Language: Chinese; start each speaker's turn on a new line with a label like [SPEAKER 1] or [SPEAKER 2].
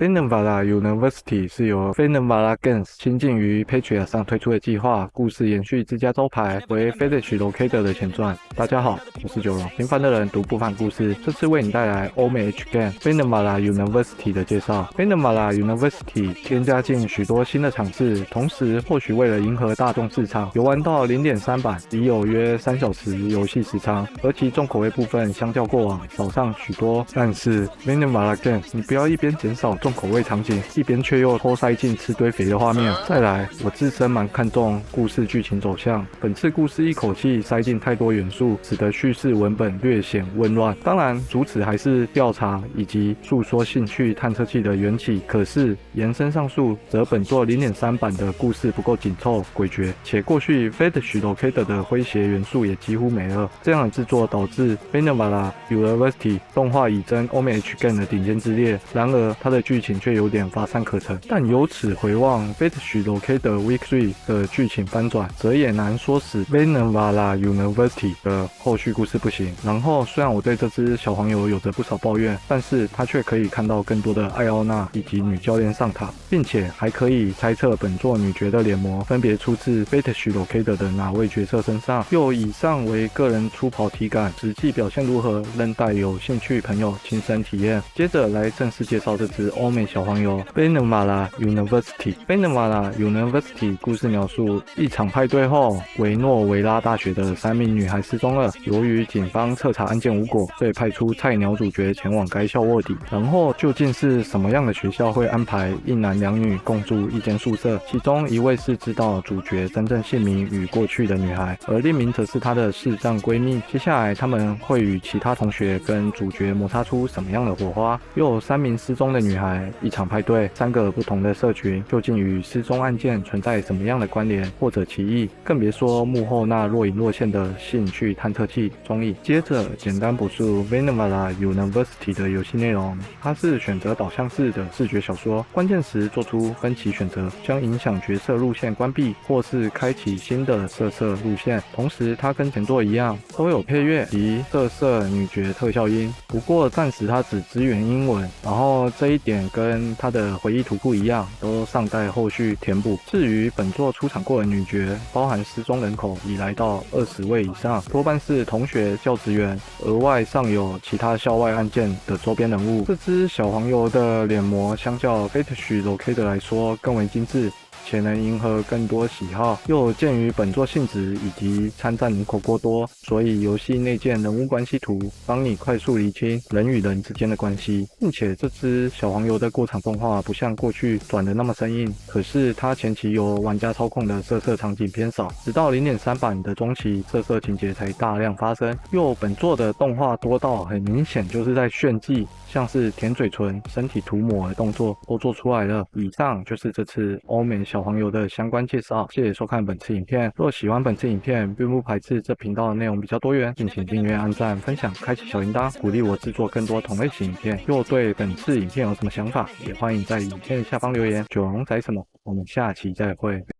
[SPEAKER 1] Venomvala University 是由 Venomvala Games 新进于 Patreon 上推出的计划，故事延续自家招牌为 Fetish Locator 的前传。大家好，我是九龙，平凡的人读不凡故事，这次为你带来欧美 H Game Venomvala University 的介绍。Venomvala University 添加进许多新的尝试，同时或许为了迎合大众市场，游玩到 0.3 版已有约3小时游戏时长，而其重口味部分相较过往少上许多。但是 Venomvala Games 你不要一边减少重口味场景，一边却又偷塞进吃堆肥的画面。再来，我自身蛮看重故事剧情走向，本次故事一口气塞进太多元素，使得叙事文本略显混乱。当然，主旨还是调查以及诉说兴趣探测器的缘起。可是延伸上述，则本作 0.3 版的故事不够紧凑、诡谲，且过去 Fetish Locator 的诙谐元素也几乎没了。这样的制作导致 Venomvala University 动画已臻欧美 H Game 的顶尖之列。然而，它的剧情却有点乏善可陈。但由此回望 Fetish Locator Week 3的剧情翻转，则也难说使 Venomvala University 的后续故事不行。然后，虽然我对这只小黄油有着不少抱怨，但是它却可以看到更多的艾奥娜以及女教练上塔，并且还可以猜测本作女角的脸模分别出自 Fetish Locator 的哪位角色身上。就以上为个人初跑体感，实际表现如何，仍待有兴趣朋友亲身体验。接着来正式介绍这只欧美小黄油 Venomvala University。Venomvala University 故事描述一场派对后，维诺维拉大学的3名女孩失踪了。由于警方彻查案件无果，所以派出菜鸟主角前往该校卧底。然后究竟是什么样的学校会安排一男两女共住一间宿舍？其中一位是知道主角真正姓名与过去的女孩，而另一名则是她的视障闺蜜。接下来他们会与其他同学跟主角摩擦出什么样的火花？又有3名失踪的女孩，一场派对，3个不同的社群，究竟与失踪案件存在什么样的关联或者歧义？更别说幕后那若隐若现的兴趣探测器综艺。接着简单补述 Venomvala University 的游戏内容，它是选择导向式的视觉小说，关键时做出分歧选择，将影响角色路线关闭，或是开启新的色色路线。同时它跟前作一样，都有配乐及色色女角特效音，不过暂时它只支援英文，然后这一点跟它的回忆图不一样，都尚待后续填补。至于本作出场过的女角，包含失踪人口已来到20位以上，多半是同学、教职员，额外尚有其他校外案件的周边人物。这只小黄油的脸模相较 Fetish Locator 来说更为精致，且能迎合更多喜好。又鉴于本作性质以及参战人口过多，所以游戏内建人物关系图，帮你快速厘清人与人之间的关系。并且这只小黄油的过场动画不像过去转的那么生硬，可是它前期由玩家操控的色色场景偏少，直到 0.3 版的中期，色色情节才大量发生。又本作的动画多到很明显就是在炫技，像是舔嘴唇、身体涂抹的动作都做出来了。以上就是这次欧美小黄油的相关介绍，谢谢收看本次影片。若喜欢本次影片，并不排斥这频道的内容比较多元，敬请订阅、按赞、分享、开启小铃铛，鼓励我制作更多同类型影片。若对本次影片有什么想法，也欢迎在影片下方留言。九龙仔什么？我们下期再会。